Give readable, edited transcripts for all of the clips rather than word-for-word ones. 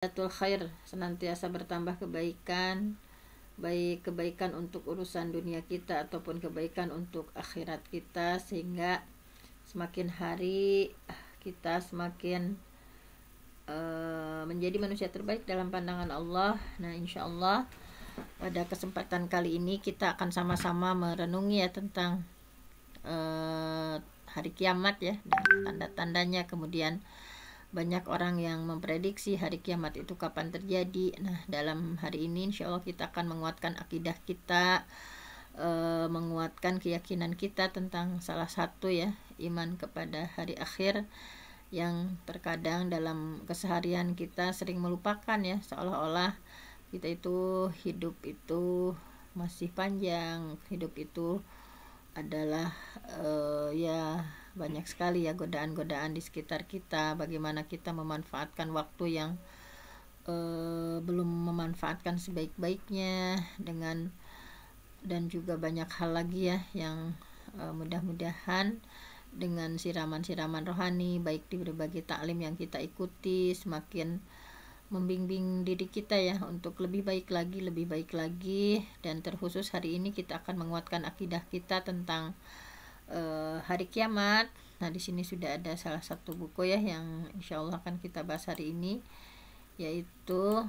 Khair, senantiasa bertambah kebaikan, baik kebaikan untuk urusan dunia kita ataupun kebaikan untuk akhirat kita, sehingga semakin hari kita semakin menjadi manusia terbaik dalam pandangan Allah. Nah, insya Allah pada kesempatan kali ini kita akan sama-sama merenungi ya tentang hari kiamat ya, dan tanda-tandanya. Kemudian banyak orang yang memprediksi hari kiamat itu kapan terjadi. Nah, dalam hari ini insya Allah kita akan menguatkan akidah kita, menguatkan keyakinan kita tentang salah satu ya, iman kepada hari akhir, yang terkadang dalam keseharian kita sering melupakan ya, seolah-olah kita itu hidup itu masih panjang, hidup itu adalah ya banyak sekali ya godaan-godaan di sekitar kita. Bagaimana kita memanfaatkan waktu yang belum memanfaatkan sebaik-baiknya, dan juga banyak hal lagi ya yang mudah-mudahan dengan siraman-siraman rohani baik di berbagai taklim yang kita ikuti semakin membimbing diri kita ya untuk lebih baik lagi. Dan terkhusus hari ini kita akan menguatkan akidah kita tentang hari kiamat. Nah, di sini sudah ada salah satu buku ya yang insya Allah akan kita bahas hari ini, yaitu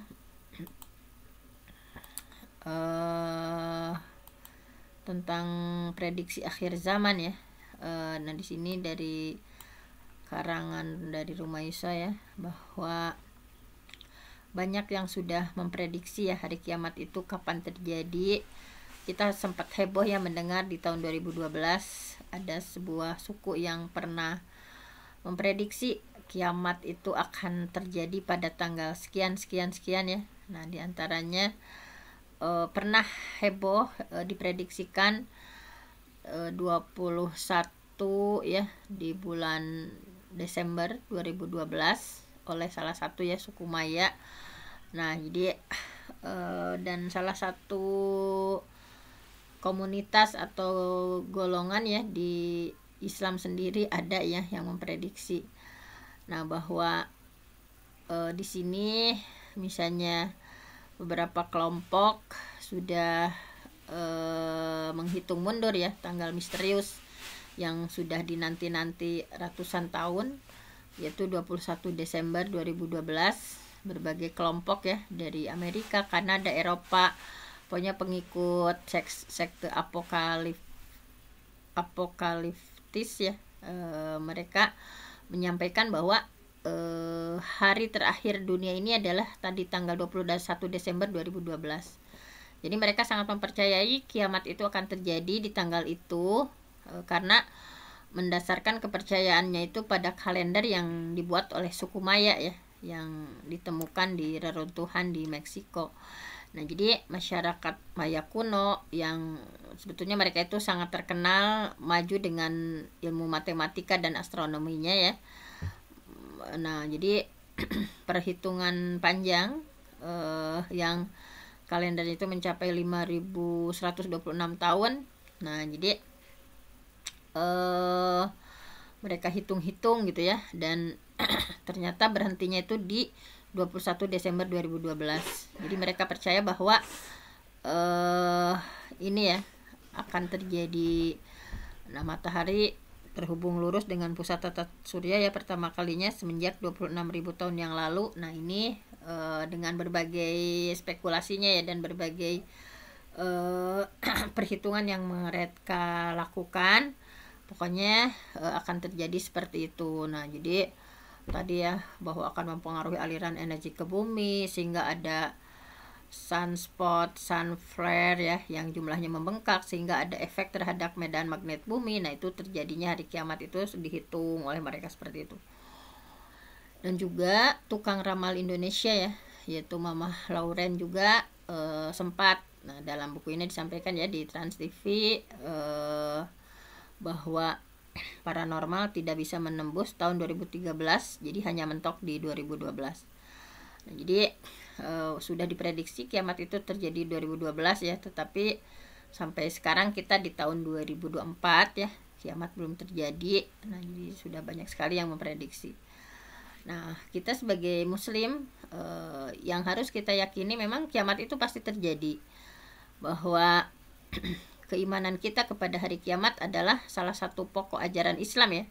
tentang prediksi akhir zaman ya. Nah, di sini dari karangan dari Rumaysa ya, bahwa banyak yang sudah memprediksi ya hari kiamat itu kapan terjadi. Kita sempat heboh ya mendengar di tahun 2012 ada sebuah suku yang pernah memprediksi kiamat itu akan terjadi pada tanggal sekian ya. Nah, diantaranya pernah heboh diprediksikan 21 ya di bulan Desember 2012 oleh salah satu ya suku Maya. Nah, jadi dan salah satu komunitas atau golongan ya di Islam sendiri ada ya yang memprediksi. Nah, bahwa di sini misalnya beberapa kelompok sudah menghitung mundur ya tanggal misterius yang sudah dinanti-nanti ratusan tahun, yaitu 21 Desember 2012. Berbagai kelompok ya dari Amerika, Kanada, Eropa, pokoknya pengikut sekte apokaliptis ya, mereka menyampaikan bahwa hari terakhir dunia ini adalah tadi tanggal 21 Desember 2012. Jadi mereka sangat mempercayai kiamat itu akan terjadi di tanggal itu, karena mendasarkan kepercayaannya itu pada kalender yang dibuat oleh suku Maya ya, yang ditemukan di reruntuhan di Meksiko. Nah, jadi masyarakat Maya kuno yang sebetulnya mereka itu sangat terkenal maju dengan ilmu matematika dan astronominya ya. Nah, jadi perhitungan panjang yang kalender itu mencapai 5126 tahun. Nah, jadi mereka hitung-hitung gitu ya, dan ternyata berhentinya itu di 21 Desember 2012. Jadi mereka percaya bahwa ini ya akan terjadi. Nah, matahari terhubung lurus dengan pusat tata surya ya pertama kalinya semenjak 26.000 tahun yang lalu. Nah, ini dengan berbagai spekulasinya ya dan berbagai perhitungan yang mereka lakukan, pokoknya akan terjadi seperti itu. Nah, jadi tadi ya bahwa akan mempengaruhi aliran energi ke bumi sehingga ada sunspot, sun flare ya yang jumlahnya membengkak sehingga ada efek terhadap medan magnet bumi. Nah, itu terjadinya hari kiamat itu dihitung oleh mereka seperti itu. Dan juga tukang ramal Indonesia ya, yaitu Mamah Lauren juga sempat, nah dalam buku ini disampaikan ya di Trans TV, bahwa paranormal tidak bisa menembus tahun 2013, jadi hanya mentok di 2012. Nah, jadi sudah diprediksi kiamat itu terjadi 2012 ya, tetapi sampai sekarang kita di tahun 2024 ya, kiamat belum terjadi. Nah, jadi sudah banyak sekali yang memprediksi. Nah, kita sebagai muslim yang harus kita yakini memang kiamat itu pasti terjadi, bahwa keimanan kita kepada hari kiamat adalah salah satu pokok ajaran Islam ya,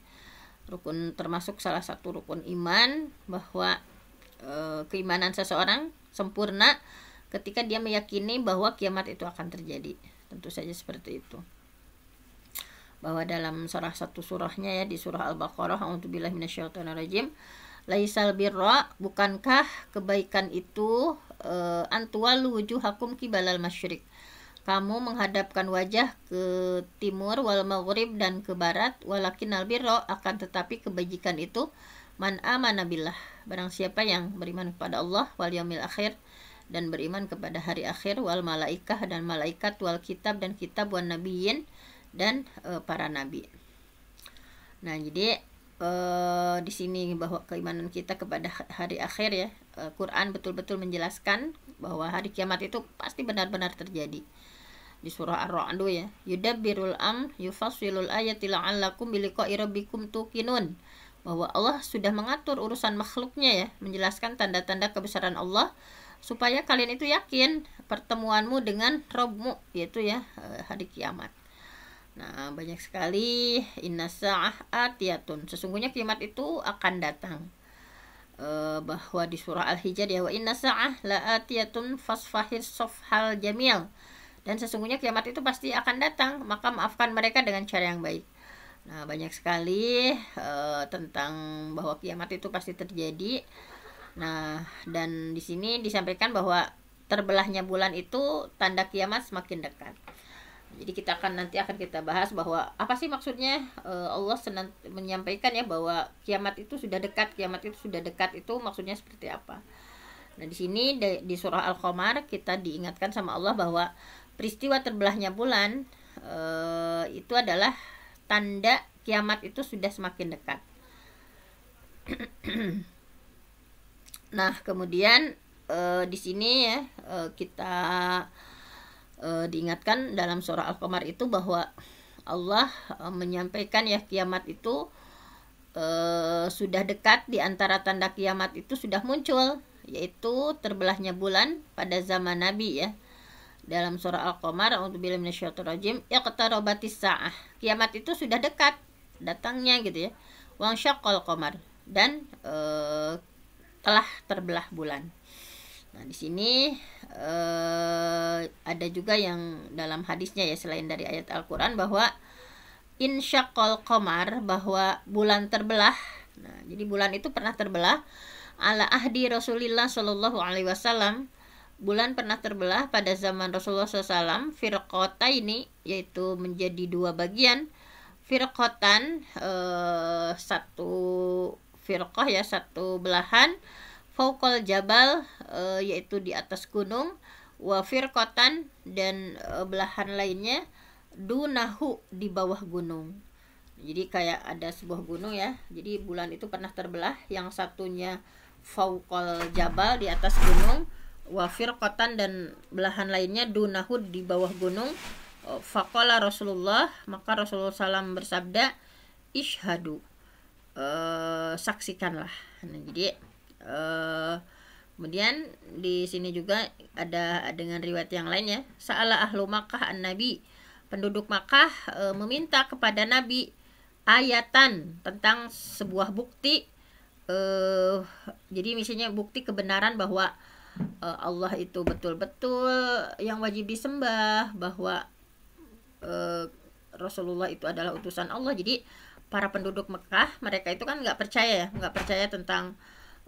rukun, termasuk salah satu rukun iman, bahwa keimanan seseorang sempurna ketika dia meyakini bahwa kiamat itu akan terjadi. Tentu saja seperti itu, bahwa dalam salah satu surahnya ya, di surah Al-Baqarah, a'udzubillahi minasyaitonirrajim, laisal birra, bukankah kebaikan itu antuwalu wujuhakum kibalal masyriq, kamu menghadapkan wajah ke timur wal maghrib dan ke barat, walakinnal birra, akan tetapi kebajikan itu man amana billah, barang siapa yang beriman kepada Allah, wal yaumil akhir, dan beriman kepada hari akhir, wal malaikah, dan malaikat, wal kitab, dan kitab, wan nabiyyin, dan para nabi. Nah, jadi di sini bahwa keimanan kita kepada hari akhir ya, Quran betul-betul menjelaskan bahwa hari kiamat itu pasti benar-benar terjadi. Di surah Ar-Ra'd ya, yudabbirul yufassilul ayati la'allakum biliqa'i rabbikum tuqinun, bahwa Allah sudah mengatur urusan makhluknya ya, menjelaskan tanda-tanda kebesaran Allah supaya kalian itu yakin pertemuanmu dengan Rabbmu, yaitu ya hari kiamat. Nah, banyak sekali, inna sa'ah atiyatun, sesungguhnya kiamat itu akan datang. Bahwa di surah Al-Hijr ya, wa inna sa'ah la atiyatun fasfahis sofhal jamil, dan sesungguhnya kiamat itu pasti akan datang, maka maafkan mereka dengan cara yang baik. Nah, banyak sekali tentang bahwa kiamat itu pasti terjadi. Nah, dan di sini disampaikan bahwa terbelahnya bulan itu tanda kiamat semakin dekat. Jadi nanti akan kita bahas bahwa apa sih maksudnya Allah menyampaikan ya bahwa kiamat itu sudah dekat, itu maksudnya seperti apa. Nah, di sini di surah Al-Qamar kita diingatkan sama Allah bahwa peristiwa terbelahnya bulan itu adalah tanda kiamat itu sudah semakin dekat. Nah, kemudian di sini ya kita diingatkan dalam surah Al-Qamar itu bahwa Allah menyampaikan ya kiamat itu sudah dekat. Di antara tanda kiamat itu sudah muncul, yaitu terbelahnya bulan pada zaman Nabi ya. Dalam surah Al-Qamar, a'udzubillahi minasyaitonirrajim, iqtarabatis sa'ah, kiamat itu sudah dekat datangnya gitu ya. Wa syaqqal qamar, dan telah terbelah bulan. Nah, di sini ada juga yang dalam hadisnya ya, selain dari ayat Al-Qur'an, bahwa insyaqqal qamar, bahwa bulan terbelah. Nah, jadi bulan itu pernah terbelah ala ahdi Rasulillah sallallahu alaihi wasallam. Bulan pernah terbelah pada zaman Rasulullah SAW, firqataini, yaitu menjadi dua bagian. Firqatan, satu firqah ya, satu belahan, fauqal jabal, yaitu di atas gunung, wa firqatan, dan belahan lainnya dunahu, di bawah gunung. Jadi kayak ada sebuah gunung ya, jadi bulan itu pernah terbelah, yang satunya fauqal jabal, di atas gunung, wa firqatan, dan belahan lainnya dunahu, di bawah gunung. Faqala Rasulullah, maka Rasulullah SAW bersabda, ishhadu, saksikanlah. Nah, jadi kemudian di sini juga ada dengan riwayat yang lainnya, sa'ala ahlu Makkah an-nabi, penduduk Makkah meminta kepada Nabi ayatan, tentang sebuah bukti, jadi misalnya bukti kebenaran bahwa Allah itu betul-betul yang wajib disembah, bahwa Rasulullah itu adalah utusan Allah. Jadi para penduduk Mekah, mereka itu kan nggak percaya tentang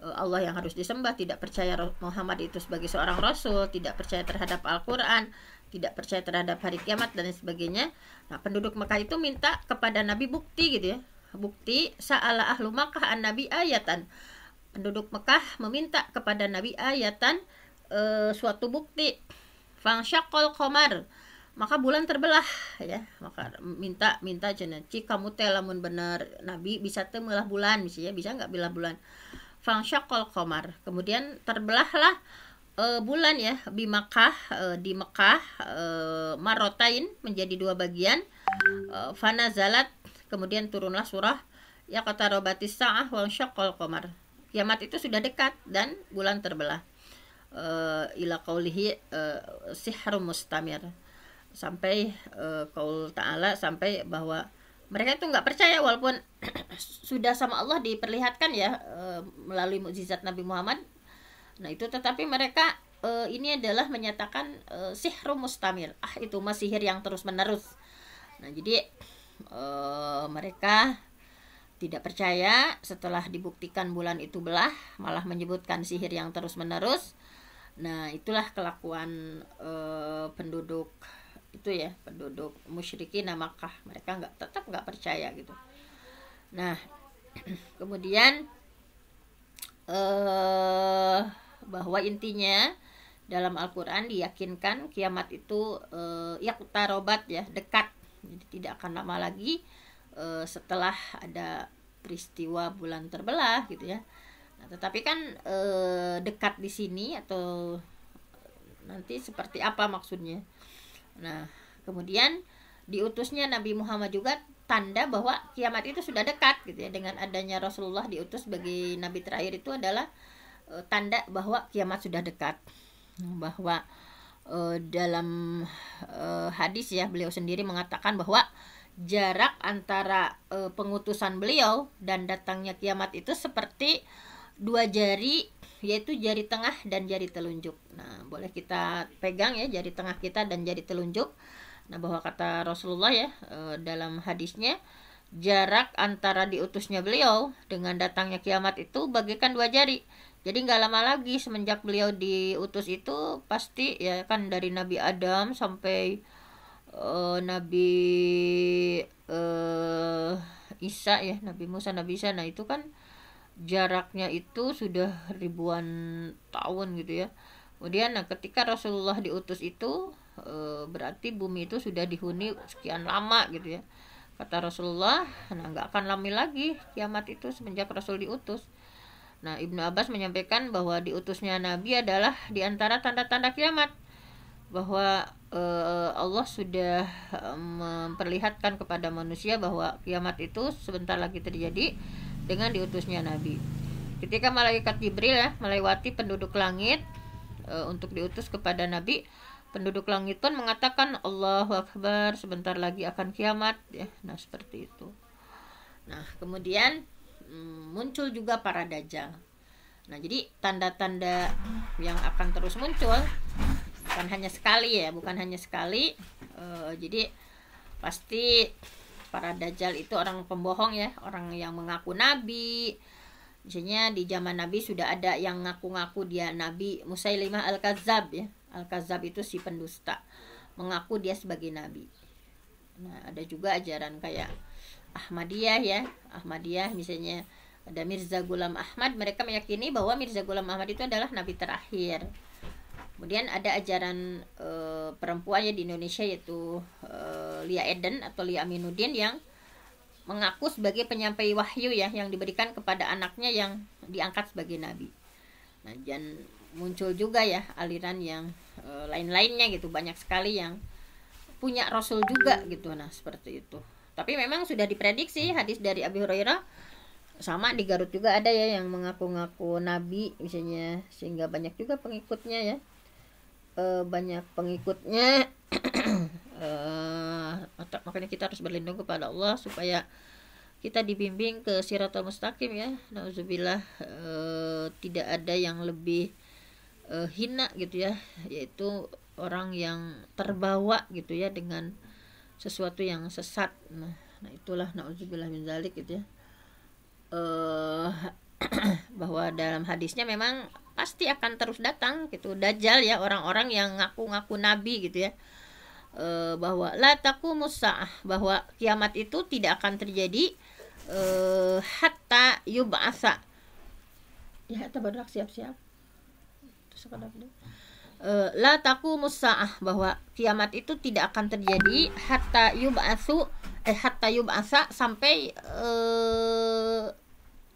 Allah yang harus disembah, tidak percaya Muhammad itu sebagai seorang rasul, tidak percaya terhadap Al-Quran, tidak percaya terhadap hari kiamat dan sebagainya. Nah, penduduk Mekah itu minta kepada Nabi bukti gitu ya, bukti. Sa'ala ahlu Makkah an Nabi ayatan, penduduk Mekah meminta kepada Nabi ayatan, suatu bukti. Fangsyaqqal qamar, maka bulan terbelah ya, maka minta cenah cik kamu teh lamun bener Nabi bisa teh meulah bulan, bisa nggak belah bulan. Fangsyaqqal qamar, kemudian terbelahlah bulan ya, di Mekah, marotain, menjadi dua bagian. Fanazalat, kemudian turunlah surah ya, kata robatis sa'ah wa syaqqal qamar, kiamat itu sudah dekat dan bulan terbelah. Ila qaulihi sihrum mustamir, sampai qaul ta'ala, sampai bahwa mereka itu nggak percaya walaupun sudah sama Allah diperlihatkan ya melalui mukjizat Nabi Muhammad. Nah itu, tetapi mereka ini adalah menyatakan sihrum mustamir, itu mah sihir yang terus menerus. Nah jadi mereka tidak percaya setelah dibuktikan bulan itu belah, malah menyebutkan sihir yang terus menerus. Nah itulah kelakuan penduduk itu ya, penduduk musyrikin Makkah. Mereka tetap nggak percaya gitu. Nah kemudian bahwa intinya dalam Al-Quran diyakinkan kiamat itu yaqtarobat ya, dekat. Jadi tidak akan lama lagi setelah ada peristiwa bulan terbelah gitu ya. Nah, tetapi kan dekat di sini atau nanti seperti apa maksudnya. Nah kemudian diutusnya Nabi Muhammad juga tanda bahwa kiamat itu sudah dekat gitu ya. Dengan adanya Rasulullah diutus sebagai nabi terakhir itu adalah tanda bahwa kiamat sudah dekat. Bahwa dalam hadis ya, beliau sendiri mengatakan bahwa jarak antara pengutusan beliau dan datangnya kiamat itu seperti 2 jari, yaitu jari tengah dan jari telunjuk. Nah boleh kita pegang ya jari tengah kita dan jari telunjuk. Nah bahwa kata Rasulullah ya dalam hadisnya, jarak antara diutusnya beliau dengan datangnya kiamat itu bagaikan 2 jari. Jadi nggak lama lagi semenjak beliau diutus itu pasti ya kan, dari Nabi Adam sampai Nabi Isa ya, Nabi Musa, Nabi Isa. Nah itu kan jaraknya itu sudah ribuan tahun gitu ya. Kemudian nah ketika Rasulullah diutus itu berarti bumi itu sudah dihuni sekian lama gitu ya. Kata Rasulullah, nah nggak akan lama lagi kiamat itu semenjak Rasul diutus. Nah Ibnu Abbas menyampaikan bahwa diutusnya Nabi adalah diantara tanda-tanda kiamat, bahwa Allah sudah memperlihatkan kepada manusia bahwa kiamat itu sebentar lagi terjadi dengan diutusnya Nabi. Ketika malaikat Jibril ya melewati penduduk langit untuk diutus kepada Nabi, penduduk langit pun mengatakan Allahu Akbar, sebentar lagi akan kiamat ya. Nah seperti itu. Nah kemudian muncul juga para dajjal. Nah jadi tanda-tanda yang akan terus muncul bukan hanya sekali ya, bukan hanya sekali. Jadi pasti para dajjal itu orang pembohong ya, orang yang mengaku nabi. Misalnya di zaman Nabi sudah ada yang ngaku-ngaku dia nabi, Musailimah Al-Kadzab ya. Al-Kadzab itu si pendusta, mengaku dia sebagai nabi. Nah ada juga ajaran kayak Ahmadiyah ya, Ahmadiyah misalnya ada Mirza Ghulam Ahmad, mereka meyakini bahwa Mirza Ghulam Ahmad itu adalah nabi terakhir. Kemudian ada ajaran perempuan ya di Indonesia, yaitu Lia Eden atau Lia Aminuddin, yang mengaku sebagai penyampai wahyu ya, yang diberikan kepada anaknya yang diangkat sebagai nabi. Nah dan muncul juga ya aliran yang lain-lainnya gitu, banyak sekali yang punya rasul juga gitu. Nah seperti itu. Tapi memang sudah diprediksi hadis dari Abi Hurairah, sama di Garut juga ada ya yang mengaku-ngaku nabi misalnya, sehingga banyak juga pengikutnya ya. Banyak pengikutnya. Makanya kita harus berlindung kepada Allah supaya kita dibimbing ke Shiratal Mustaqim ya. Nauzubillah, tidak ada yang lebih hina gitu ya, yaitu orang yang terbawa gitu ya dengan sesuatu yang sesat. Nah itulah nauzubillah min dzalik gitu ya. Bahwa dalam hadisnya memang pasti akan terus datang gitu dajjal ya, orang-orang yang ngaku-ngaku nabi gitu ya. Bahwa la taqumus saah, bahwa kiamat itu tidak akan terjadi hatta yub'atsa ya, hatta baru siap-siap terus la taqumus saah, bahwa kiamat itu tidak akan terjadi hatta yub'atsa sampai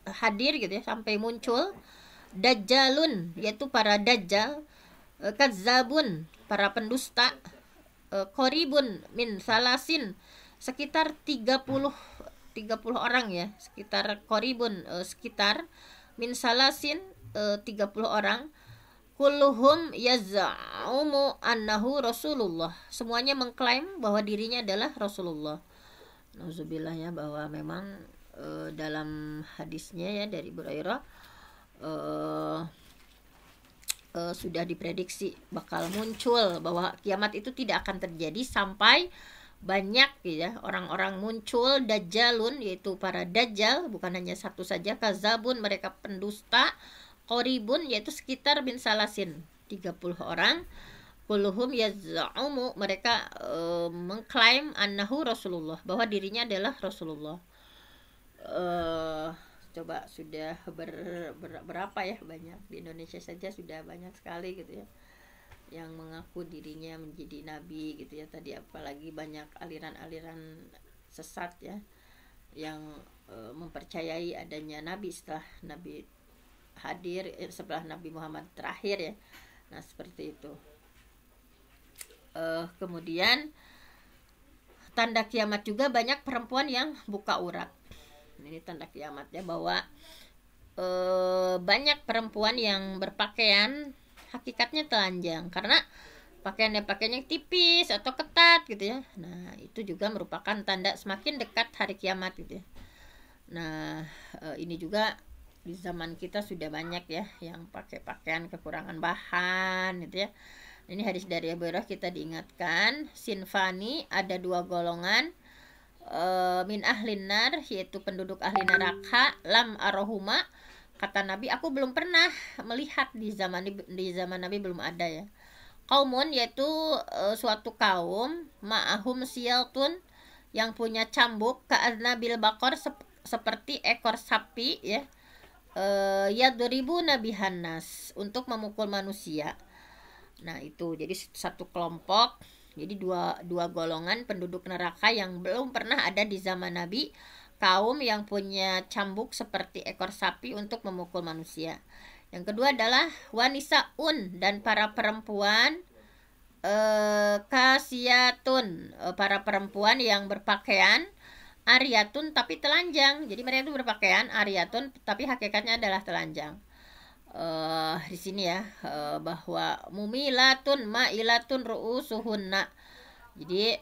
hadir gitu ya, sampai muncul dajjalun, yaitu para dajjal, kadzabun, para pendusta, qoribun min salasin, sekitar 30 orang ya, sekitar qoribun, sekitar min salasin 30 orang, kulluhum yaz'umu annahu Rasulullah. Semuanya mengklaim bahwa dirinya adalah Rasulullah. Nauzubillah ya, bahwa memang dalam hadisnya ya dari Burairah sudah diprediksi bakal muncul, bahwa kiamat itu tidak akan terjadi sampai banyak ya orang-orang muncul, dajjalun, yaitu para dajjal, bukan hanya satu saja, kazabun, mereka pendusta, qoribun, yaitu sekitar bin salasin 30 orang, kulluhum yaz'umu, mereka mengklaim annahu Rasulullah, bahwa dirinya adalah Rasulullah. Coba sudah berapa ya, banyak, di Indonesia saja sudah banyak sekali gitu ya yang mengaku dirinya menjadi nabi gitu ya tadi, apalagi banyak aliran-aliran sesat ya yang mempercayai adanya nabi setelah nabi hadir, setelah Nabi Muhammad terakhir ya. Nah seperti itu. Kemudian tanda kiamat juga banyak perempuan yang buka urat. Ini tanda kiamat ya, bahwa banyak perempuan yang berpakaian hakikatnya telanjang karena pakaiannya tipis atau ketat gitu ya. Nah itu juga merupakan tanda semakin dekat hari kiamat gitu ya. Nah ini juga di zaman kita sudah banyak ya yang pakai pakaian kekurangan bahan gitu ya. Ini hadis dari Abu Hurairah, kita diingatkan sinfani, ada 2 golongan, min ahlin nar, yaitu penduduk ahli neraka, lam arohuma, kata Nabi, aku belum pernah melihat di zaman Nabi belum ada ya. Kaumun, yaitu suatu kaum, ma'ahum siyatun, yang punya cambuk, ka'adnabil bakor, seperti ekor sapi ya, yadribu nabihan nas, untuk memukul manusia. Nah itu jadi satu kelompok, jadi dua golongan penduduk neraka yang belum pernah ada di zaman Nabi, kaum yang punya cambuk seperti ekor sapi untuk memukul manusia. Yang kedua adalah wanisaun, dan para perempuan kasiyatun, para perempuan yang berpakaian ariyatun tapi telanjang. Jadi mereka itu berpakaian ariyatun tapi hakikatnya adalah telanjang. Di sini ya bahwa mumilatun mailatun ru'usuhunna, jadi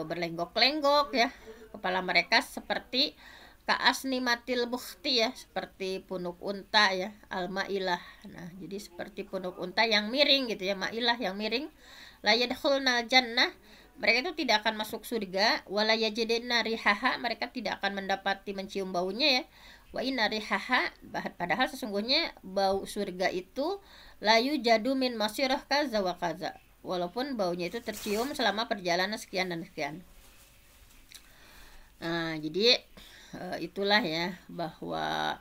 berlenggok-lenggok ya kepala mereka, seperti kaasnimatil bukhti ya, seperti punuk unta ya, al-mailah. Nah jadi seperti punuk unta yang miring gitu ya, mailah yang miring. La yadkhulnal jannah, mereka itu tidak akan masuk surga. Wala yajidna rihaha, mereka tidak akan mendapati mencium baunya ya. Wa inna rihaha, padahal sesungguhnya bau surga itu layu jadu min masirah kaza wa kaza, walaupun baunya itu tercium selama perjalanan sekian dan sekian. Nah jadi itulah ya, bahwa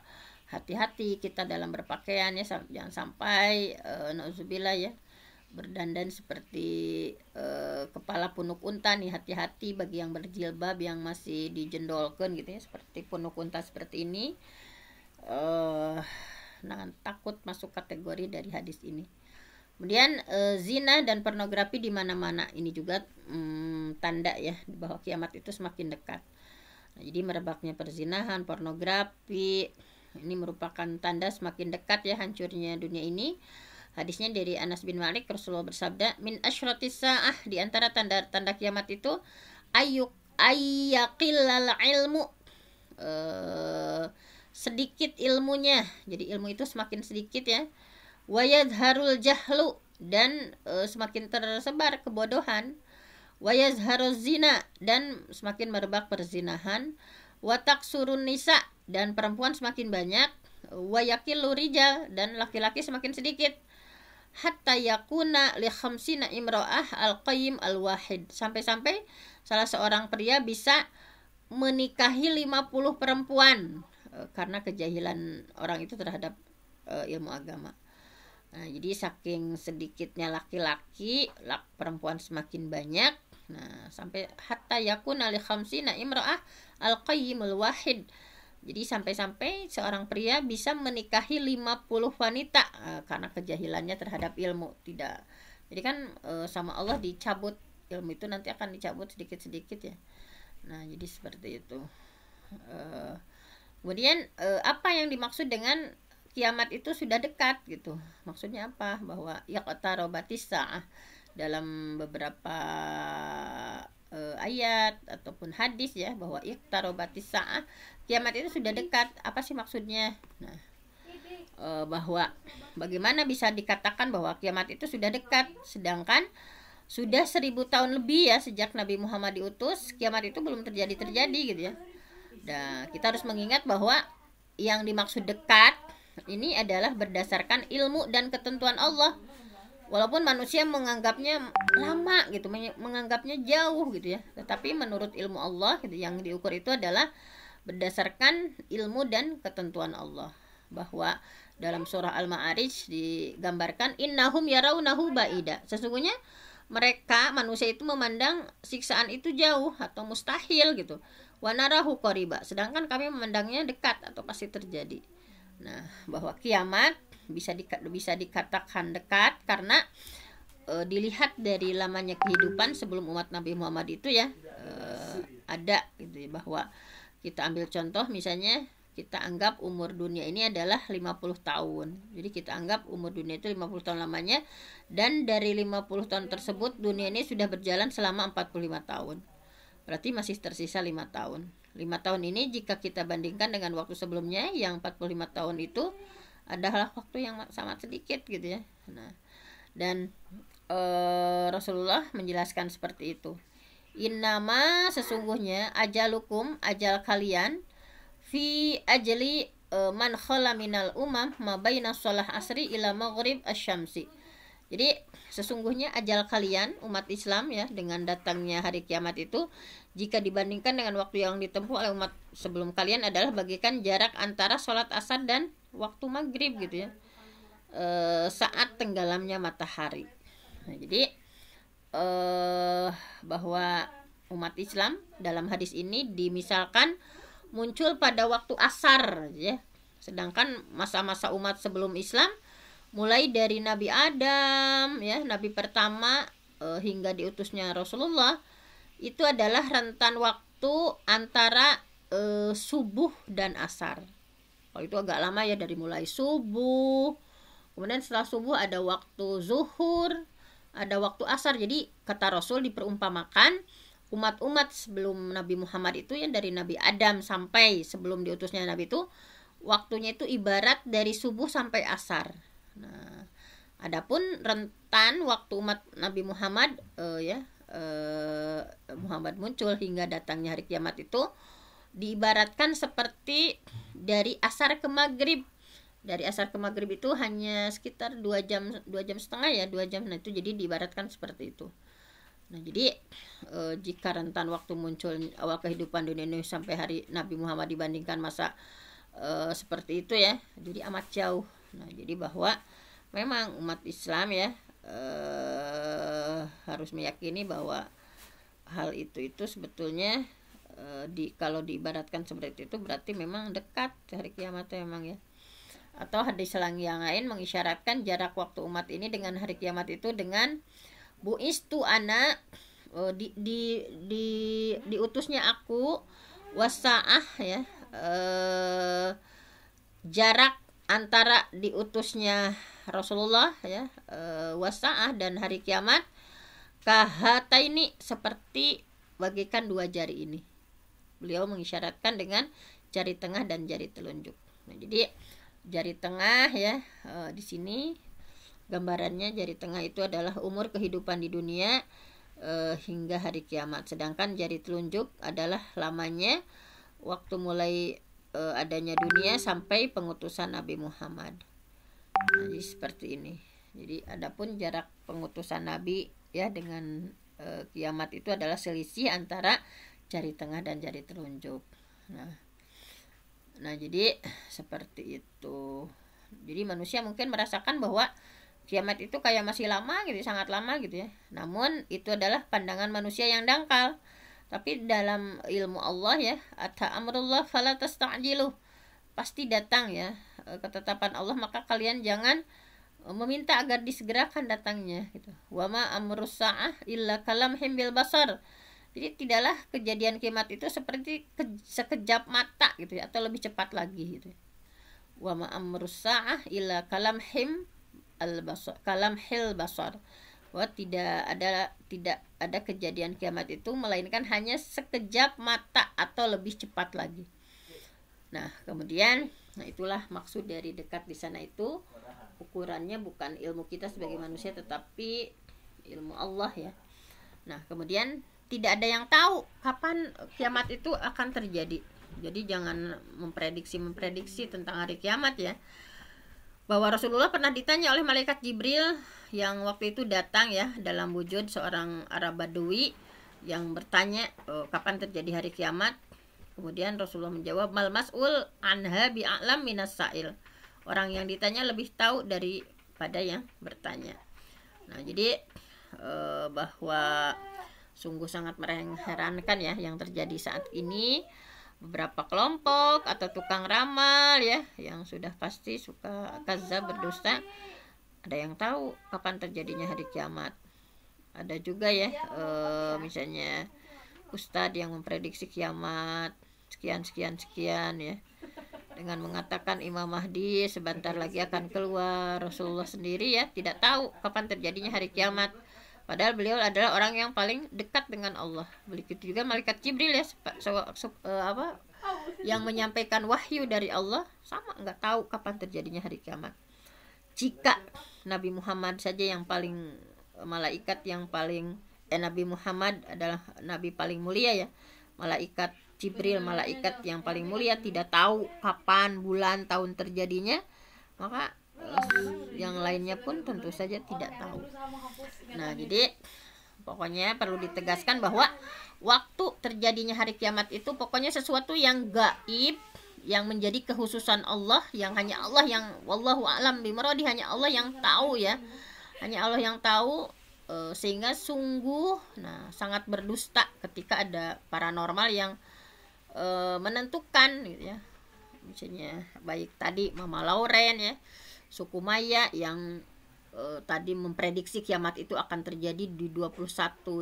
hati-hati kita dalam berpakaian ya, jangan sampai nauzubillah ya berdandan seperti kepala punuk unta nih. Hati-hati bagi yang berjilbab yang masih dijendolkan gitu ya, seperti punuk unta seperti ini. Nah takut masuk kategori dari hadis ini. Kemudian zina dan pornografi di mana-mana, ini juga tanda ya bahwa kiamat itu semakin dekat. Nah, jadi merebaknya perzinahan, pornografi, ini merupakan tanda semakin dekat ya hancurnya dunia ini. Hadisnya dari Anas bin Malik, Rasulullah bersabda, min asyratis sa'ah, di antara tanda-tanda kiamat itu ayyaqillal ilmu, sedikit ilmunya. Jadi ilmu itu semakin sedikit ya. Wayadharul jahlu, dan semakin tersebar kebodohan. Wayazharuz zina, dan semakin merebak perzinahan. Wataksurun nisa, dan perempuan semakin banyak. Wayakillu rijal, dan laki-laki semakin sedikit. Hatta yakuna li khamsina imra'ah al-qayyim al-wahid, sampai-sampai salah seorang pria bisa menikahi 50 perempuan karena kejahilan orang itu terhadap ilmu agama. Nah, jadi saking sedikitnya laki-laki, perempuan semakin banyak. Nah, sampai hatta yakuna li khamsina imra'ah al-qayyimul wahid. Jadi sampai-sampai seorang pria bisa menikahi 50 wanita karena kejahilannya terhadap ilmu. Tidak. Jadi kan sama Allah dicabut ilmu itu, nanti akan dicabut sedikit-sedikit ya. Nah, jadi seperti itu. Kemudian apa yang dimaksud dengan kiamat itu sudah dekat gitu. Maksudnya apa? Bahwa yaqtarabatis saah, dalam beberapa ayat ataupun hadis ya, bahwa iqtarobatis saah, kiamat itu sudah dekat. Apa sih maksudnya? Nah, bahwa bagaimana bisa dikatakan bahwa kiamat itu sudah dekat, sedangkan sudah 1000 tahun lebih ya sejak Nabi Muhammad diutus, kiamat itu belum terjadi gitu ya. Nah, kita harus mengingat bahwa yang dimaksud dekat ini adalah berdasarkan ilmu dan ketentuan Allah. Walaupun manusia menganggapnya lama gitu, menganggapnya jauh gitu ya, tetapi menurut ilmu Allah gitu, yang diukur itu adalah berdasarkan ilmu dan ketentuan Allah. Bahwa dalam surah Al-Ma'arij digambarkan innahum yarawnahu ba'ida, sesungguhnya mereka manusia itu memandang siksaan itu jauh atau mustahil gitu. Wa narahu qariba, sedangkan kami memandangnya dekat atau pasti terjadi. Nah, bahwa kiamat bisa dikatakan dekat karena dilihat dari lamanya kehidupan sebelum umat Nabi Muhammad itu ya, ada gitu ya, bahwa kita ambil contoh misalnya kita anggap umur dunia ini adalah 50 tahun. Jadi kita anggap umur dunia itu 50 tahun lamanya, dan dari 50 tahun tersebut dunia ini sudah berjalan selama 45 tahun. Berarti masih tersisa 5 tahun. 5 tahun ini jika kita bandingkan dengan waktu sebelumnya yang 45 tahun itu adalah waktu yang sangat sedikit gitu ya. Nah, dan Rasulullah menjelaskan seperti itu. Innama, sesungguhnya, ajalukum, ajal kalian, fi ajli man khala minal umam ma baina shalah asri ila maghrib asyamsi. Jadi sesungguhnya ajal kalian umat Islam ya, dengan datangnya hari kiamat itu, jika dibandingkan dengan waktu yang ditempuh oleh umat sebelum kalian, adalah bagikan jarak antara sholat asar dan waktu maghrib gitu ya, saat tenggelamnya matahari. Nah, jadi bahwa umat Islam dalam hadis ini dimisalkan muncul pada waktu asar ya, sedangkan masa-masa umat sebelum Islam mulai dari Nabi Adam ya, nabi pertama, hingga diutusnya Rasulullah, itu adalah rentan waktu antara subuh dan asar. Kalau itu agak lama ya, dari mulai subuh, kemudian setelah subuh ada waktu zuhur, ada waktu asar. Jadi kata Rasul diperumpamakan umat-umat sebelum Nabi Muhammad itu ya, dari Nabi Adam sampai sebelum diutusnya Nabi itu, waktunya itu ibarat dari subuh sampai asar. Nah, adapun rentan waktu umat Nabi Muhammad Muhammad muncul hingga datangnya hari kiamat itu diibaratkan seperti dari asar ke maghrib. Dari asar ke maghrib itu hanya sekitar 2 jam setengah ya, 2 jam. Nah, itu jadi diibaratkan seperti itu. Nah, jadi jika rentan waktu muncul awal kehidupan dunia ini sampai hari Nabi Muhammad dibandingkan masa seperti itu ya, jadi amat jauh. Nah, jadi bahwa memang umat Islam ya harus meyakini bahwa hal itu sebetulnya kalau diibaratkan seperti itu berarti memang dekat hari kiamatnya memang ya. Atau hadis yang lain mengisyaratkan jarak waktu umat ini dengan hari kiamat itu dengan buistu ana, diutusnya aku, wasaah ya, jarak antara diutusnya Rasulullah ya, wasaah, dan hari kiamat, kahata ini, seperti bagikan 2 jari ini. Beliau mengisyaratkan dengan jari tengah dan jari telunjuk. Nah, jadi jari tengah ya, di sini gambarannya jari tengah itu adalah umur kehidupan di dunia hingga hari kiamat, sedangkan jari telunjuk adalah lamanya waktu mulai adanya dunia sampai pengutusan Nabi Muhammad. Nah, jadi seperti ini. Jadi adapun jarak pengutusan Nabi ya dengan kiamat itu adalah selisih antara jari tengah dan jari telunjuk. Nah, jadi seperti itu. Jadi manusia mungkin merasakan bahwa kiamat itu kayak masih lama gitu, sangat lama gitu ya. Namun itu adalah pandangan manusia yang dangkal. Tapi dalam ilmu Allah ya, ata amrullah fala tasta'jilu, pasti datang ya ketetapan Allah, maka kalian jangan meminta agar disegerakan datangnya gitu. Wa ma amrus sa'ah illa kalamhim bil basar. Jadi tidaklah kejadian kiamat itu seperti sekejap mata gitu ya, atau lebih cepat lagi gitu. wa ma amrus sa'ah illa kalamhil basar. Bahwa tidak ada kejadian kiamat itu melainkan hanya sekejap mata atau lebih cepat lagi. Nah, kemudian itulah maksud dari dekat di sana itu. Ukurannya bukan ilmu kita sebagai manusia tetapi ilmu Allah ya. Nah, kemudian tidak ada yang tahu kapan kiamat itu akan terjadi. Jadi jangan memprediksi tentang hari kiamat ya. Bahwa Rasulullah pernah ditanya oleh malaikat Jibril yang waktu itu datang ya dalam wujud seorang Arab Badui yang bertanya kapan terjadi hari kiamat. Kemudian Rasulullah menjawab, mal mas'ul anha bi'a'lam minas sa'il. Orang yang ditanya lebih tahu daripada yang bertanya. Nah, jadi bahwa sungguh sangat mengherankan ya yang terjadi saat ini. Beberapa kelompok atau tukang ramal ya yang sudah pasti suka kadzab, berdusta, ada yang tahu kapan terjadinya hari kiamat. Ada juga ya misalnya ustadz yang memprediksi kiamat sekian ya, dengan mengatakan Imam Mahdi sebentar lagi akan keluar. Rasulullah sendiri ya tidak tahu kapan terjadinya hari kiamat, padahal beliau adalah orang yang paling dekat dengan Allah. Begitu juga malaikat Jibril ya, yang menyampaikan wahyu dari Allah, sama nggak tahu kapan terjadinya hari kiamat. Jika Nabi Muhammad saja yang paling Nabi Muhammad adalah Nabi paling mulia ya, malaikat Jibril, malaikat yang paling mulia, tidak tahu kapan bulan tahun terjadinya, maka yang lainnya pun tentu saja tidak tahu. Nah, jadi pokoknya perlu ditegaskan bahwa waktu terjadinya hari kiamat itu pokoknya sesuatu yang gaib, yang menjadi kekhususan Allah, yang hanya Allah yang wallahu a'lam bimuradi, hanya Allah yang tahu ya. Hanya Allah yang tahu, sehingga sungguh sangat berdusta ketika ada paranormal yang menentukan gitu ya. Misalnya baik tadi Mama Lauren ya, suku Maya yang tadi memprediksi kiamat itu akan terjadi di 21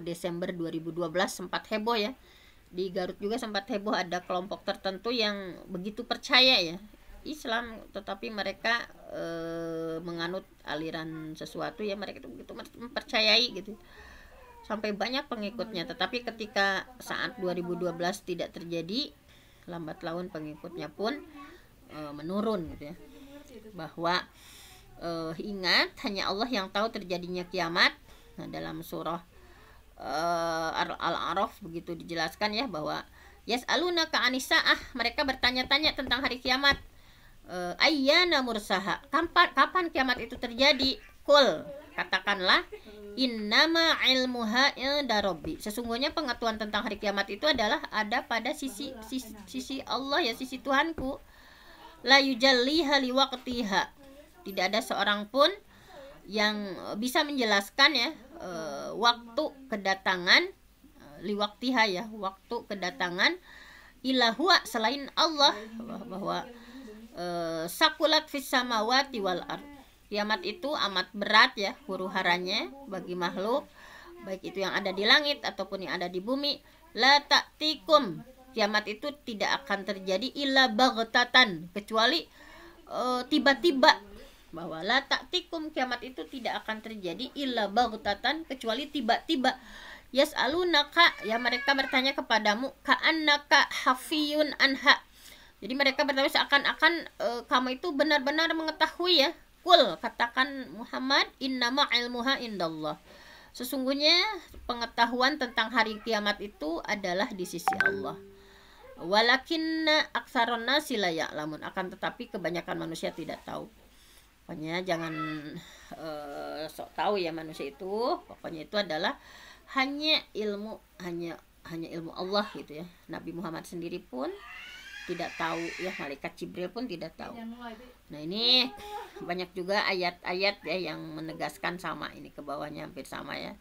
Desember 2012, sempat heboh ya. Di Garut juga sempat heboh, ada kelompok tertentu yang begitu percaya ya Islam, tetapi mereka menganut aliran sesuatu ya, mereka itu begitu mempercayai gitu sampai banyak pengikutnya. Tetapi ketika saat 2012 tidak terjadi, lambat laun pengikutnya pun menurun gitu ya. Bahwa ingat, hanya Allah yang tahu terjadinya kiamat. Nah, dalam surah Al-A'raf begitu dijelaskan ya, bahwa yas'alunaka anisa'ah, mereka bertanya-tanya tentang hari kiamat. Ayyana mursaha, kapan kiamat itu terjadi? Qul, katakanlah, innama ilmuha inda rabbi, sesungguhnya pengetahuan tentang hari kiamat itu adalah ada pada sisi Allah ya, sisi Tuhanku. La yujalliha liwaqtiha, tidak ada seorang pun yang bisa menjelaskan ya waktu kedatangan liwaktiha ya, waktu kedatangan ilahua, selain Allah. Bahwa sakulat fis samawati wal ard, kiamat itu amat berat ya huru-haranya bagi makhluk, baik itu yang ada di langit ataupun yang ada di bumi. La ta'tikum, kiamat itu tidak akan terjadi illa baghtatan, kecuali tiba-tiba. Bahwa la ta'tikum, kiamat itu tidak akan terjadi illa baghtatan, kecuali tiba-tiba. Yas'alunaka, ya mereka bertanya kepadamu, ka'annaka hafiyun anha, jadi mereka bertanya seakan-akan kamu itu benar-benar mengetahui ya. Qul, katakan Muhammad, innama ilmuha indallah, sesungguhnya pengetahuan tentang hari kiamat itu adalah di sisi Allah. Walakinna aktsaron nasi la ya'lamun, akan tetapi kebanyakan manusia tidak tahu. Pokoknya jangan sok tahu ya manusia itu. Pokoknya itu adalah hanya ilmu Allah gitu ya. Nabi Muhammad sendiri pun tidak tahu ya, malaikat Jibril pun tidak tahu. Nah, ini banyak juga ayat-ayat ya yang menegaskan sama, ini ke bawahnya hampir sama ya,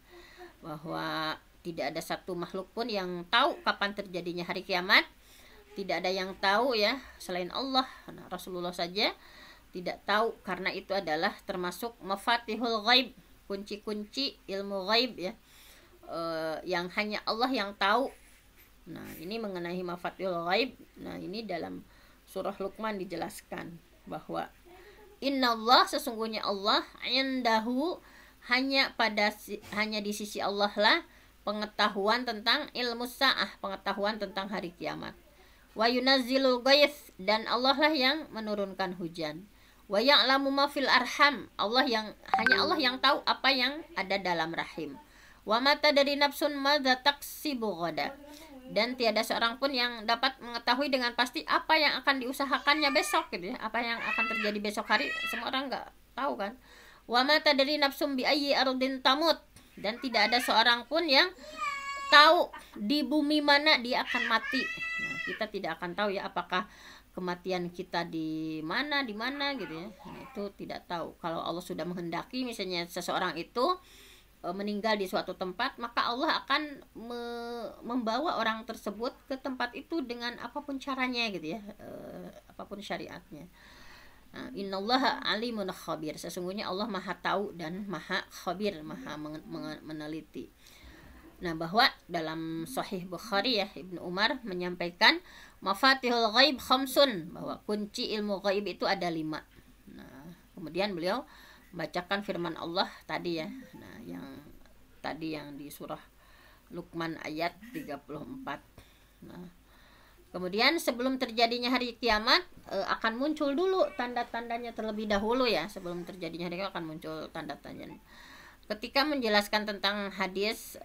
bahwa tidak ada satu makhluk pun yang tahu kapan terjadinya hari kiamat. Tidak ada yang tahu ya selain Allah. Nah, Rasulullah saja tidak tahu, karena itu adalah termasuk mafatihul ghaib, kunci-kunci ilmu ghaib ya, yang hanya Allah yang tahu. Nah, ini mengenai mafatihul ghaib. Nah, ini dalam surah Luqman dijelaskan. bahwa innallah, sesungguhnya Allah, indahu, hanya di sisi Allah lah pengetahuan tentang ilmu sa'ah, pengetahuan tentang hari kiamat. Wa yunazzilul ghaits, dan Allah lah yang menurunkan hujan. Wa ya'lamu ma fil arham, hanya Allah yang tahu apa yang ada dalam rahim. Wa ma tadri nafsun madza taksibu ghada, dan tiada seorang pun yang dapat mengetahui dengan pasti apa yang akan diusahakannya besok gitu ya. Apa yang akan terjadi besok hari semua orang nggak tahu kan. Wa ma tadri nafsum bi ayyi ardin tamut, dan tidak ada seorang pun yang tahu di bumi mana dia akan mati. Nah, kita tidak akan tahu ya apakah kematian kita di mana gitu ya. Nah, itu tidak tahu. Kalau Allah sudah menghendaki misalnya seseorang itu meninggal di suatu tempat, maka Allah akan membawa orang tersebut ke tempat itu dengan apapun caranya gitu ya, apapun syariatnya. Nah, innallaha alimun khabir, sesungguhnya Allah maha tahu dan maha khabir, maha meneliti. Nah, bahwa dalam Sahih Bukhari ya, Ibnu Umar menyampaikan mafatihul ghaib khamsun, bahwa kunci ilmu ghaib itu ada 5. Nah, kemudian beliau membacakan firman Allah tadi ya. Nah, yang tadi yang di surah Luqman ayat 34. Nah, kemudian sebelum terjadinya hari kiamat akan muncul dulu tanda-tandanya terlebih dahulu ya. Sebelum terjadinya hari kiamat akan muncul tanda-tandanya. Ketika menjelaskan tentang hadis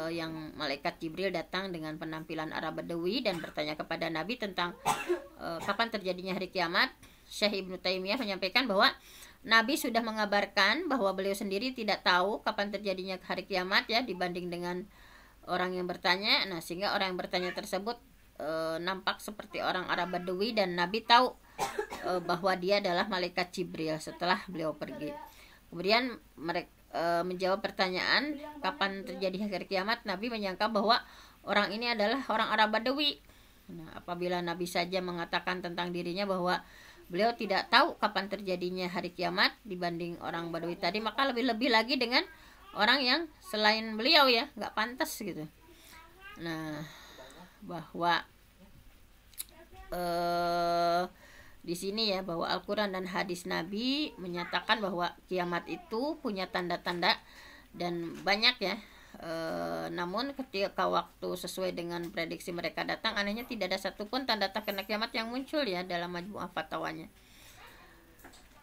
yang malaikat Jibril datang dengan penampilan Arab Badawi dan bertanya kepada Nabi tentang kapan terjadinya hari kiamat, Syekh Ibnu Taimiyah menyampaikan bahwa Nabi sudah mengabarkan bahwa beliau sendiri tidak tahu kapan terjadinya hari kiamat ya, dibanding dengan orang yang bertanya. Nah, sehingga orang yang bertanya tersebut nampak seperti orang Arab Badawi, dan Nabi tahu bahwa dia adalah malaikat Jibril setelah beliau pergi. Kemudian mereka menjawab pertanyaan kapan terjadi hari kiamat, Nabi menyangka bahwa orang ini adalah orang Arab Badawi. Nah, apabila Nabi saja mengatakan tentang dirinya bahwa beliau tidak tahu kapan terjadinya hari kiamat dibanding orang Badawi tadi, maka lebih-lebih lagi dengan orang yang selain beliau ya, nggak pantas gitu. Nah, bahwa di sini ya, bahwa Al-Quran dan hadis Nabi menyatakan bahwa kiamat itu punya tanda-tanda dan banyak ya. Namun ketika waktu sesuai dengan prediksi mereka datang, anehnya tidak ada satupun tanda-tanda kiamat yang muncul ya dalam Majmu'ah Fatawanya.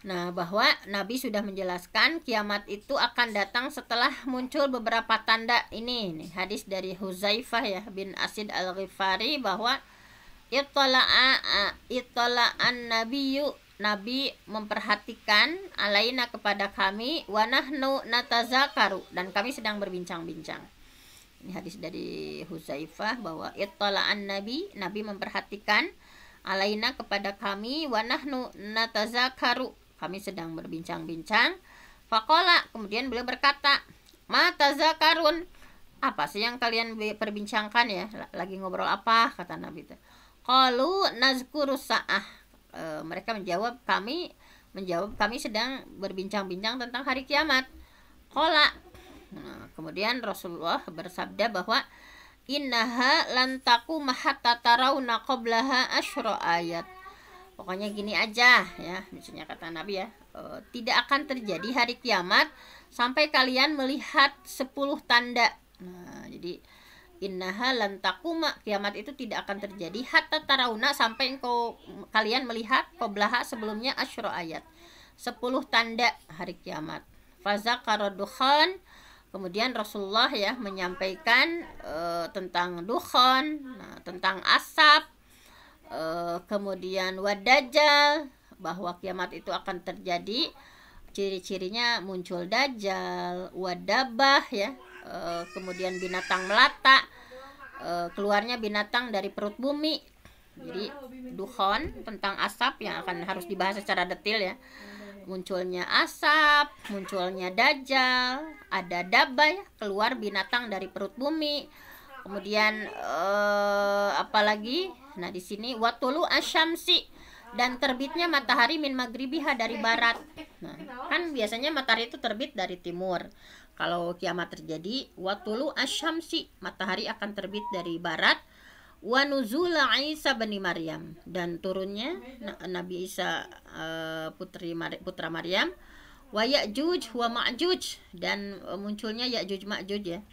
Nah, bahwa Nabi sudah menjelaskan kiamat itu akan datang setelah muncul beberapa tanda ini. Nih, hadis dari Huzaifah ya bin Asid Al-Ghifari bahwa Itola'an nabiyyu, Nabi memperhatikan alaina kepada kami, wa nahnu natazakaru, dan kami sedang berbincang-bincang. Ini hadis dari Huzaifah bahwa itola'an nabi, Nabi memperhatikan alaina kepada kami, wa nahnu natazakaru, kami sedang berbincang-bincang. Faqala, kemudian beliau berkata, ma tazakarun, apa sih yang kalian perbincangkan ya, lagi ngobrol apa, kata Nabi itu. Qalu nazkuru sa'ah, mereka menjawab kami sedang berbincang-bincang tentang hari kiamat. Qala, nah, kemudian Rasulullah bersabda bahwa innaha lan taquma hatta tarawna qablaha asyra ayat. Pokoknya gini aja ya, misalnya kata Nabi ya, tidak akan terjadi hari kiamat sampai kalian melihat 10 tanda. Nah, jadi innaha lan taquma, kiamat itu tidak akan terjadi hatta tarauna, sampai kalian melihat qablaha, sebelumnya asyra ayat, 10 tanda hari kiamat. Fazakara dukhan, kemudian Rasulullah ya menyampaikan tentang dukhan, nah, tentang asap, kemudian wadajjal, bahwa kiamat itu akan terjadi, ciri-cirinya muncul dajjal, wadabah ya, kemudian binatang melata, keluarnya binatang dari perut bumi. Jadi dukhon tentang asap yang akan harus dibahas secara detail ya. Munculnya asap, munculnya dajjal, ada dabah ya, keluar binatang dari perut bumi. Kemudian apalagi? Nah, di sini watulu asyamsi, dan terbitnya matahari min magribiha, dari barat. Nah, kan biasanya matahari itu terbit dari timur. Kalau kiamat terjadi, watulu asyamsi, matahari akan terbit dari barat. wa nuzula Isa bani Maryam, dan turunnya Nabi Isa putra Maryam, wa Ya'juj wa Ma'juj, dan munculnya Ya'juj Ma'juj ya.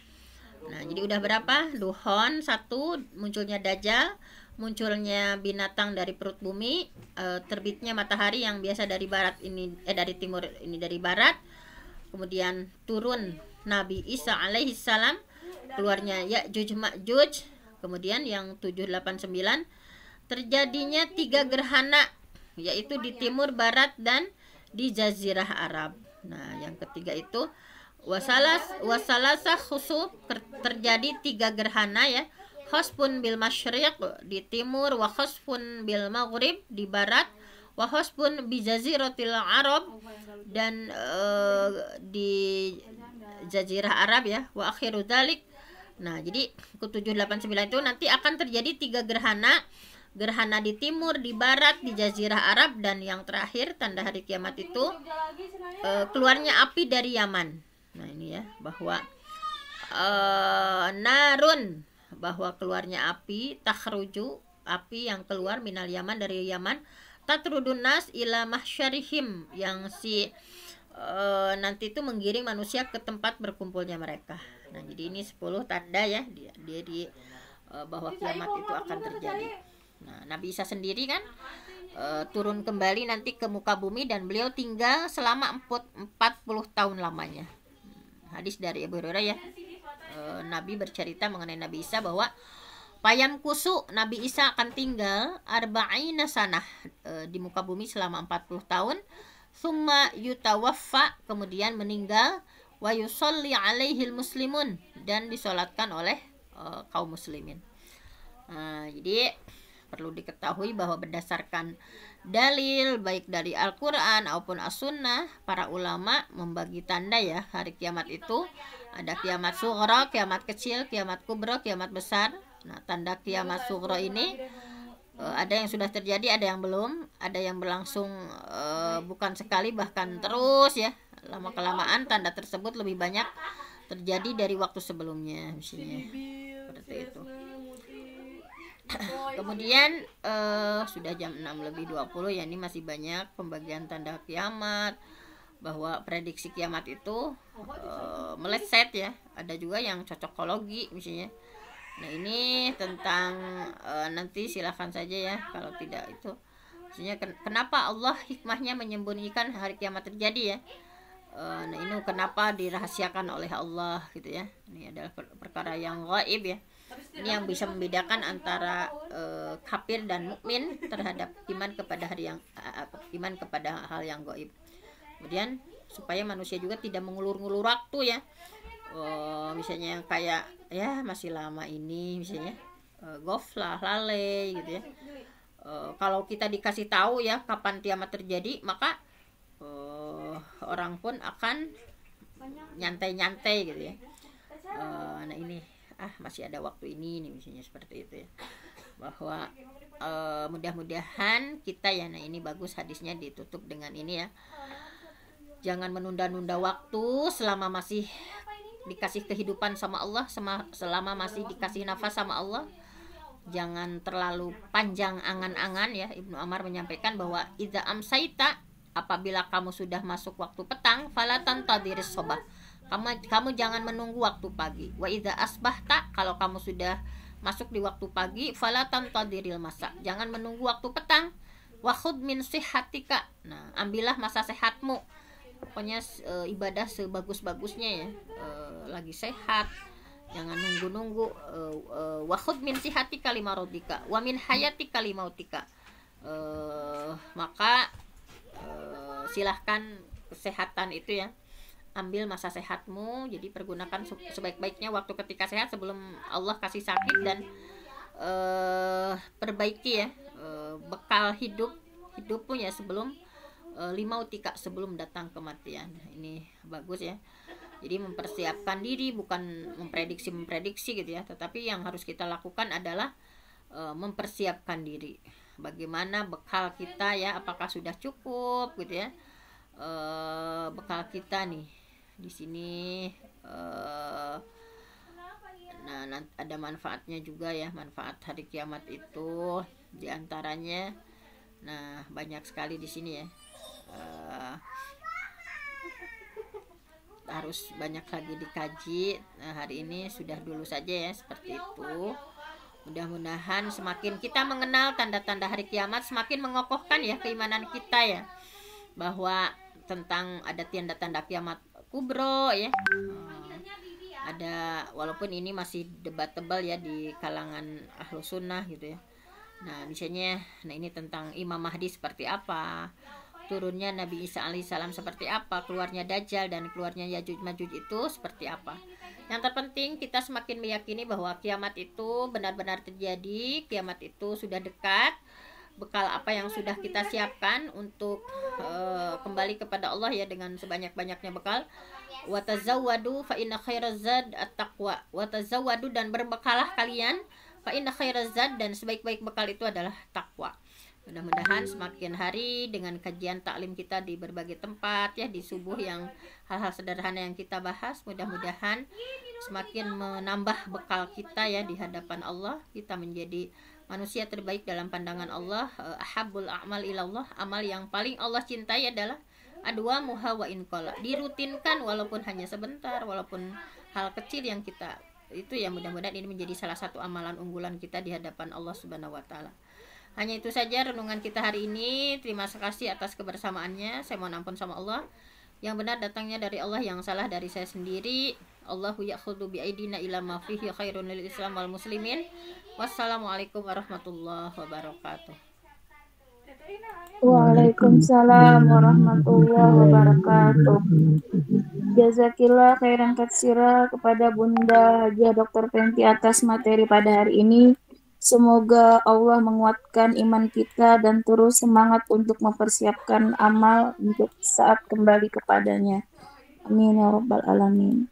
Nah, jadi udah berapa? Duhon 1, munculnya Dajjal, munculnya binatang dari perut bumi, terbitnya matahari yang biasa dari barat ini dari timur ini dari barat. Kemudian turun Nabi Isa alaihi salam, keluarnya Ya'juj Ma'juj. Kemudian yang 789 terjadinya 3 gerhana, yaitu di timur, barat, dan di Jazirah Arab. Nah, yang ketiga itu wasalasa khusuf, terjadi 3 gerhana ya. Khosfun bil masyriq di timur, wa khosfun bil maghrib di barat, wa khosfun bi jaziratil Arab, dan di Jazirah Arab ya. Wa akhiru dzalik. Nah, jadi ke 789 itu nanti akan terjadi 3 gerhana di timur, di barat, di Jazirah Arab, dan yang terakhir tanda hari kiamat itu keluarnya api dari Yaman. Nah, ini ya, bahwa narun, bahwa keluarnya api, takhruju, api yang keluar minal Yaman, dari Yaman, tatrudun nas ila mahsyarihim, yang nanti itu menggiring manusia ke tempat berkumpulnya mereka. Nah, jadi ini 10 tanda ya dia bahwa kiamat itu akan terjadi. Nah, Nabi Isa sendiri kan turun kembali nanti ke muka bumi, dan beliau tinggal selama 40 tahun lamanya. Hadis dari Abu Hurairah ya, Nabi bercerita mengenai Nabi Isa bahwa payam kusu, Nabi Isa akan tinggal arba'ina sanah di muka bumi selama 40 tahun. Summa yutawaffa, kemudian meninggal, wa yusolli alaihil muslimun, dan disolatkan oleh kaum muslimin. Jadi perlu diketahui bahwa berdasarkan dalil baik dari Al-Quran maupun As-Sunnah, para ulama membagi tanda ya hari kiamat itu. Ada kiamat sughra, kiamat kecil, kiamat kubra, kiamat besar. Nah, tanda kiamat sughra ini ada yang sudah terjadi, ada yang belum, ada yang berlangsung bukan sekali, bahkan terus ya. Lama kelamaan tanda tersebut lebih banyak terjadi dari waktu sebelumnya, misalnya seperti itu. Kemudian sudah jam 6:20 ya, ini masih banyak pembagian tanda kiamat, bahwa prediksi kiamat itu meleset ya. Ada juga yang cocokologi misalnya. Nah, ini tentang nanti silahkan saja ya kalau tidak itu. Maksudnya kenapa Allah hikmahnya menyembunyikan hari kiamat terjadi ya. Nah, ini kenapa dirahasiakan oleh Allah gitu ya. Ini adalah perkara yang gaib ya. Ini yang bisa membedakan antara kafir dan mukmin terhadap iman kepada iman kepada hal yang gaib. Kemudian supaya manusia juga tidak mengulur-ngulur waktu ya. Misalnya kayak ya masih lama ini misalnya goflah, lalai gitu ya. Kalau kita dikasih tahu ya kapan kiamat terjadi, maka orang pun akan nyantai-nyantai gitu ya. Nah, ini masih ada waktu ini nih misalnya seperti itu ya. Bahwa mudah-mudahan kita ya, nah ini bagus hadisnya ditutup dengan ini ya. Jangan menunda-nunda waktu selama masih dikasih kehidupan sama Allah, selama masih dikasih nafas sama Allah. Jangan terlalu panjang angan-angan ya. Ibnu Umar menyampaikan bahwa idza amsaita, apabila kamu sudah masuk waktu petang, falatan tadiris sobah, kamu jangan menunggu waktu pagi. Wa idza asbahta, kalau kamu sudah masuk di waktu pagi, falatan tadiril masa, jangan menunggu waktu petang. Wa khud min sihhatika, nah ambillah masa sehatmu. Pokoknya ibadah sebagus-bagusnya ya, lagi sehat, jangan nunggu-nunggu. Wa khud min sihhatika limaradika wa min hayatika limautika, maka silahkan kesehatan itu ya, ambil masa sehatmu, jadi pergunakan sebaik-baiknya waktu ketika sehat sebelum Allah kasih sakit, dan perbaiki ya bekal hidupmu ya sebelum limautika, sebelum datang kematian. Ini bagus ya, jadi mempersiapkan diri, bukan memprediksi gitu ya, tetapi yang harus kita lakukan adalah mempersiapkan diri. Bagaimana bekal kita ya, apakah sudah cukup gitu ya, bekal kita nih di sini. Nah, ada manfaatnya juga ya, manfaat hari kiamat itu diantaranya. Nah, banyak sekali di sini ya. Harus banyak lagi dikaji. Nah, hari ini sudah dulu saja ya, seperti itu. Mudah-mudahan semakin kita mengenal tanda-tanda hari kiamat, semakin mengokohkan ya keimanan kita ya, bahwa tentang ada tanda-tanda kiamat kubro ya. Ada, walaupun ini masih debatable ya di kalangan ahlu sunnah gitu ya. Nah, misalnya, ini tentang Imam Mahdi seperti apa, turunnya Nabi Isa alaihissalam seperti apa, keluarnya Dajjal dan keluarnya Yajuj Majuj itu seperti apa. Yang terpenting kita semakin meyakini bahwa kiamat itu benar-benar terjadi, kiamat itu sudah dekat. Bekal apa yang sudah kita siapkan untuk kembali kepada Allah ya, dengan sebanyak-banyaknya bekal. Watazawwadu fa inna khairaz zad at-taqwa. Watazawwadu, dan berbekalah kalian, fa inna khairaz zad, dan sebaik-baik bekal itu adalah takwa. Mudah-mudahan semakin hari dengan kajian taklim kita di berbagai tempat ya, di subuh yang hal-hal sederhana yang kita bahas, mudah-mudahan semakin menambah bekal kita ya di hadapan Allah. Kita menjadi manusia terbaik dalam pandangan Allah. Ahabbul a'mal ilallah, amal yang paling Allah cintai adalah adwa muha wa inqala, dirutinkan walaupun hanya sebentar, walaupun hal kecil yang kita itu ya, mudah-mudahan ini menjadi salah satu amalan unggulan kita di hadapan Allah Subhanahu wa taala. Hanya itu saja renungan kita hari ini. Terima kasih atas kebersamaannya. Saya mohon ampun sama Allah. Yang benar datangnya dari Allah, yang salah dari saya sendiri. Allahu ya'khudhu bi'aidina ila ma fihi khairun lil Islam wal muslimin. Wassalamualaikum warahmatullahi wabarakatuh. Waalaikumsalam warahmatullahi wabarakatuh. Jazakillah khairan katsira kepada Bunda Hajiah Dr. Penti atas materi pada hari ini. Semoga Allah menguatkan iman kita dan terus semangat untuk mempersiapkan amal untuk saat kembali kepadanya. Amin ya rabbal alamin.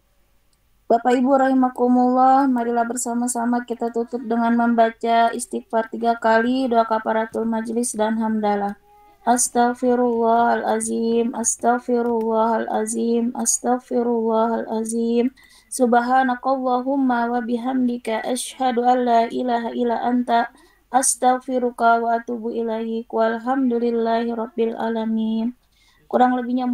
Bapak Ibu rahimakumullah, marilah bersama-sama kita tutup dengan membaca istighfar 3 kali, doa kafaratul majlis dan hamdalah. Astaghfirullahalazim, astaghfirullahalazim, astaghfirullahalazim. Subhanakallahumma wa bihamdika asyhadu an la ilaha illa anta astaghfiruka wa atubu ilaik. Walhamdulillahi rabbil alamin. Kurang lebihnya